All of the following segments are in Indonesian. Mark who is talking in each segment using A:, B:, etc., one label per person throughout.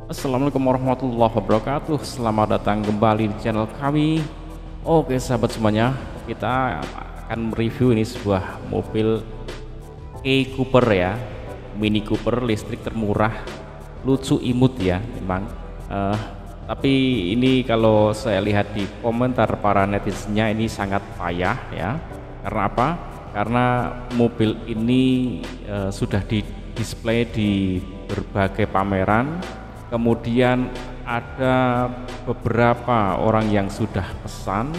A: Assalamualaikum warahmatullahi wabarakatuh. Selamat datang kembali di channel kami. Oke sahabat semuanya, kita akan mereview ini sebuah mobil Cooper ya, Mini Cooper listrik termurah, lucu imut ya memang. Tapi ini kalau saya lihat di komentar para netizennya ini sangat payah ya. Karena apa? Karena mobil ini sudah di display di berbagai pameran. Kemudian ada beberapa orang yang sudah pesan,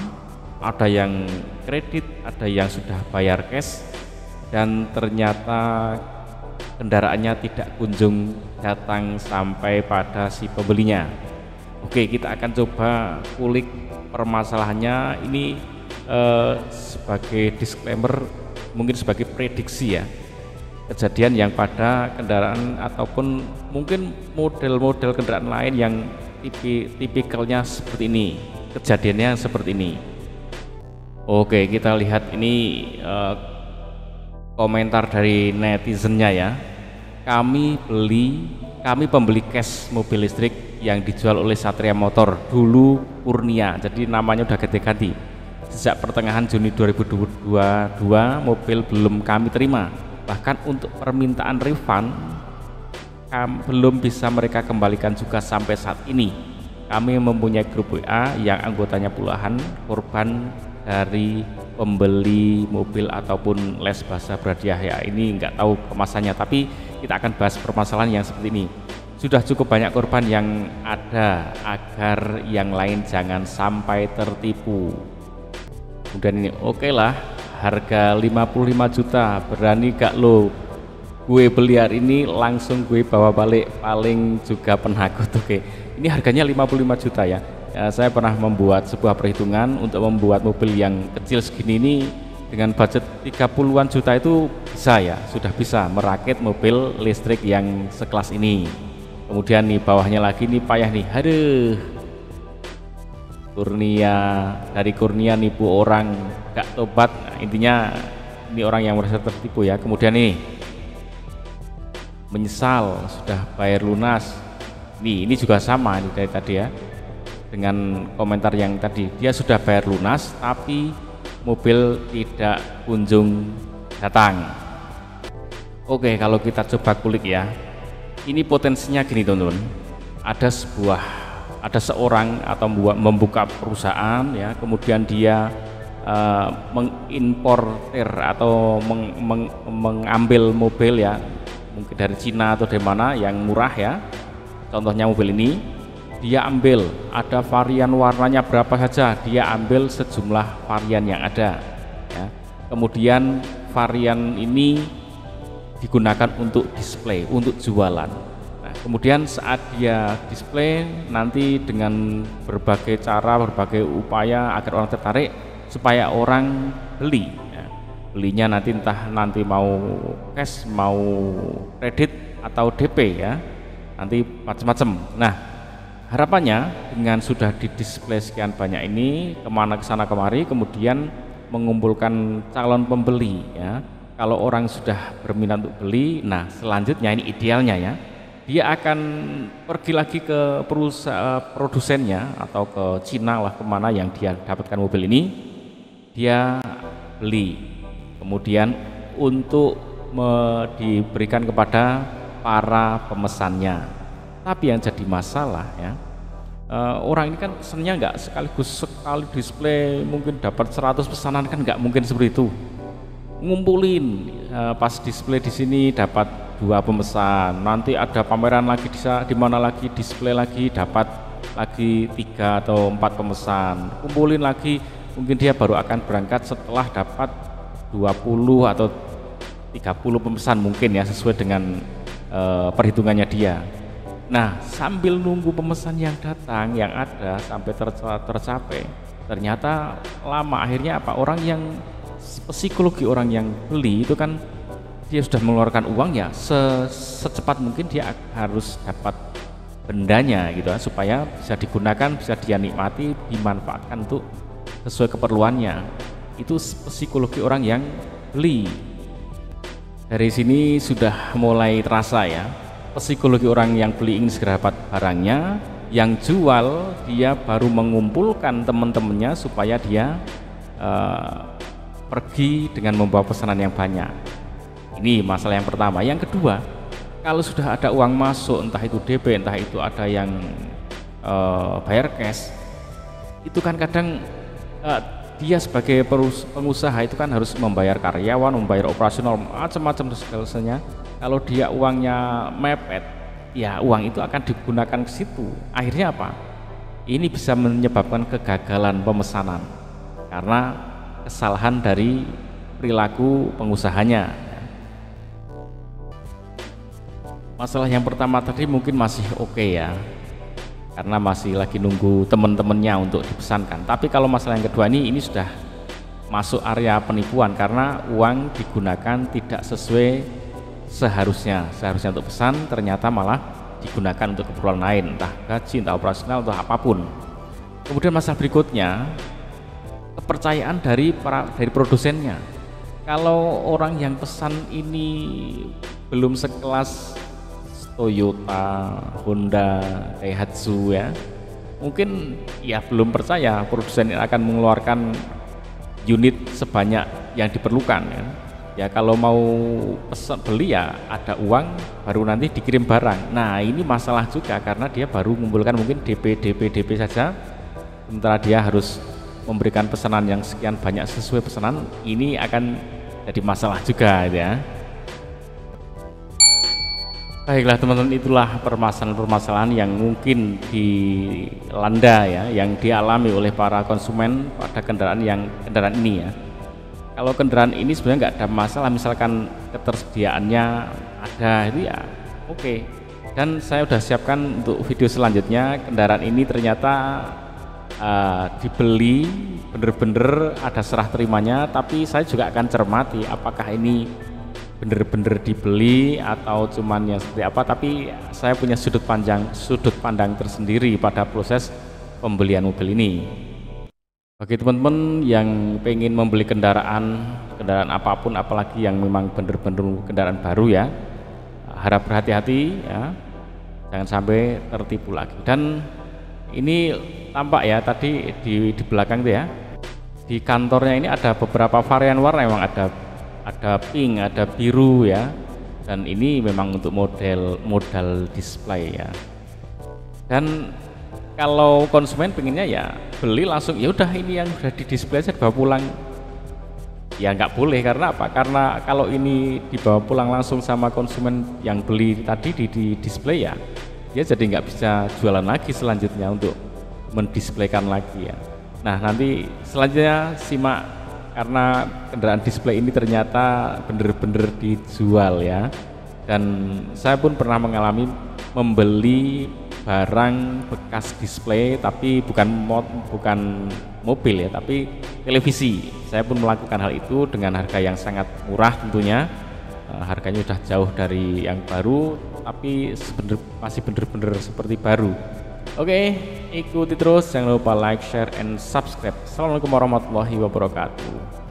A: ada yang kredit, ada yang sudah bayar cash, dan ternyata kendaraannya tidak kunjung datang sampai pada si pembelinya. Oke, kita akan coba kulik permasalahannya ini sebagai disclaimer, mungkin sebagai prediksi ya, kejadian yang pada kendaraan ataupun mungkin model-model kendaraan lain yang tipikalnya seperti ini, kejadiannya seperti ini. Oke, kita lihat ini komentar dari netizennya ya. Kami pembeli cash mobil listrik yang dijual oleh Satria Motor, dulu Kurnia, jadi namanya udah ganti-ganti. Sejak pertengahan Juni 2022 mobil belum kami terima. Bahkan untuk permintaan refund belum bisa mereka kembalikan juga sampai saat ini. Kami mempunyai grup WA yang anggotanya puluhan korban dari pembeli mobil ataupun les bahasa Bradiah ya. Ini nggak tahu kemasannya, tapi kita akan bahas permasalahan yang seperti ini. Sudah cukup banyak korban yang ada agar yang lain jangan sampai tertipu. Kemudian ini oke lah, harga 55 juta, berani gak lo gue beli hari ini langsung gue bawa balik, paling juga penakut. Oke, ini harganya 55 juta ya. Saya pernah membuat sebuah perhitungan untuk membuat mobil yang kecil segini ini dengan budget 30-an juta itu bisa ya, sudah bisa merakit mobil listrik yang sekelas ini. Kemudian nih bawahnya lagi nih payah nih, aduh, dari Kurnia nipu orang gak tobat. Nah, intinya ini orang yang merasa tertipu ya. Kemudian nih menyesal sudah bayar lunas. Ini juga sama nih dari tadi ya, dengan komentar yang tadi, dia sudah bayar lunas tapi mobil tidak kunjung datang. Oke, kalau kita coba kulik ya, ini potensinya gini teman-teman. Ada seorang atau membuka perusahaan ya, kemudian dia mengimportir atau mengambil mobil ya, mungkin dari Cina atau dari mana yang murah ya. Contohnya mobil ini dia ambil, ada varian warnanya berapa saja, dia ambil sejumlah varian yang ada ya. Kemudian varian ini digunakan untuk display, untuk jualan. Kemudian saat dia display nanti dengan berbagai cara, berbagai upaya agar orang tertarik supaya orang beli ya. Belinya nanti entah nanti mau cash, mau kredit atau DP ya, nanti macam-macam. Nah, harapannya dengan sudah didisplay sekian banyak ini, kemana kesana kemari, kemudian mengumpulkan calon pembeli ya. Kalau orang sudah berminat untuk beli, nah selanjutnya ini idealnya ya, dia akan pergi lagi ke perusahaan produsennya atau ke Cina lah, kemana yang dia dapatkan mobil ini, dia beli, kemudian untuk diberikan kepada para pemesannya. Tapi yang jadi masalah ya, orang ini kan pesannya nggak sekali display mungkin dapat 100 pesanan, kan nggak mungkin seperti itu. Ngumpulin pas display di sini dapat 2 pemesan, nanti ada pameran lagi di mana lagi display lagi dapat lagi 3 atau 4 pemesan, kumpulin lagi, mungkin dia baru akan berangkat setelah dapat 20 atau 30 pemesan mungkin ya, sesuai dengan perhitungannya dia. Nah, sambil nunggu pemesan yang datang yang ada sampai tercapai, ternyata lama. Akhirnya apa, orang yang psikologi orang yang beli itu kan, dia sudah mengeluarkan uang ya, secepat mungkin dia harus dapat bendanya gitu ya, supaya bisa digunakan, bisa dia nikmati, dimanfaatkan untuk sesuai keperluannya. Itu psikologi orang yang beli. Dari sini sudah mulai terasa ya, psikologi orang yang beli ingin segera dapat barangnya, yang jual dia baru mengumpulkan teman-temannya supaya dia pergi dengan membawa pesanan yang banyak. Ini masalah yang pertama. Yang kedua, kalau sudah ada uang masuk, entah itu DP, entah itu ada yang bayar cash, itu kan kadang dia sebagai pengusaha itu kan harus membayar karyawan, membayar operasional, macam-macam segalanya. Kalau dia uangnya mepet, ya uang itu akan digunakan ke situ. Akhirnya apa? Ini bisa menyebabkan kegagalan pemesanan karena kesalahan dari perilaku pengusahanya. Masalah yang pertama tadi mungkin masih oke ya, karena masih lagi nunggu teman-temannya untuk dipesankan. Tapi kalau masalah yang kedua ini sudah masuk area penipuan karena uang digunakan tidak sesuai seharusnya untuk pesan, ternyata malah digunakan untuk keperluan lain, entah gaji, entah operasional, entah apapun. Kemudian masalah berikutnya, kepercayaan dari produsennya. Kalau orang yang pesan ini belum sekelas Toyota, Honda, Daihatsu ya, mungkin ya belum percaya produsen akan mengeluarkan unit sebanyak yang diperlukan ya. Ya kalau mau pesan beli ya ada uang baru nanti dikirim barang. Nah ini masalah juga karena dia baru mengumpulkan mungkin DP saja, sementara dia harus memberikan pesanan yang sekian banyak sesuai pesanan. Ini akan jadi masalah juga ya. Baiklah teman-teman, itulah permasalahan-permasalahan yang mungkin dilanda ya, yang dialami oleh para konsumen pada kendaraan ini ya. Kalau kendaraan ini sebenarnya nggak ada masalah, misalkan ketersediaannya ada itu ya oke. Dan saya sudah siapkan untuk video selanjutnya, kendaraan ini ternyata dibeli bener-bener ada serah terimanya, tapi saya juga akan cermati apakah ini bener-bener dibeli atau cuman ya seperti apa. Tapi saya punya sudut pandang tersendiri pada proses pembelian mobil ini. Bagi teman-teman yang pengen membeli kendaraan apapun, apalagi yang memang bener-bener kendaraan baru ya, harap berhati-hati ya, jangan sampai tertipu lagi. Dan ini tampak ya tadi di belakang tuh ya, di kantornya ini ada beberapa varian warna, memang ada pink, ada biru ya, dan ini memang untuk modal display ya. Dan kalau konsumen pengennya ya beli langsung, ya udah ini yang sudah di display aja dibawa pulang, ya nggak boleh. Karena apa? Karena kalau ini dibawa pulang langsung sama konsumen yang beli tadi di display ya, dia jadi nggak bisa jualan lagi selanjutnya untuk mendisplaykan lagi ya. Nah nanti selanjutnya simak, karena kendaraan display ini ternyata bener-bener dijual ya. Dan saya pun pernah mengalami membeli barang bekas display, tapi bukan mobil ya, tapi televisi. Saya pun melakukan hal itu dengan harga yang sangat murah tentunya. Harganya sudah jauh dari yang baru, tapi masih bener-bener seperti baru. Oke, ikuti terus, jangan lupa like, share, and subscribe. Assalamualaikum warahmatullahi wabarakatuh.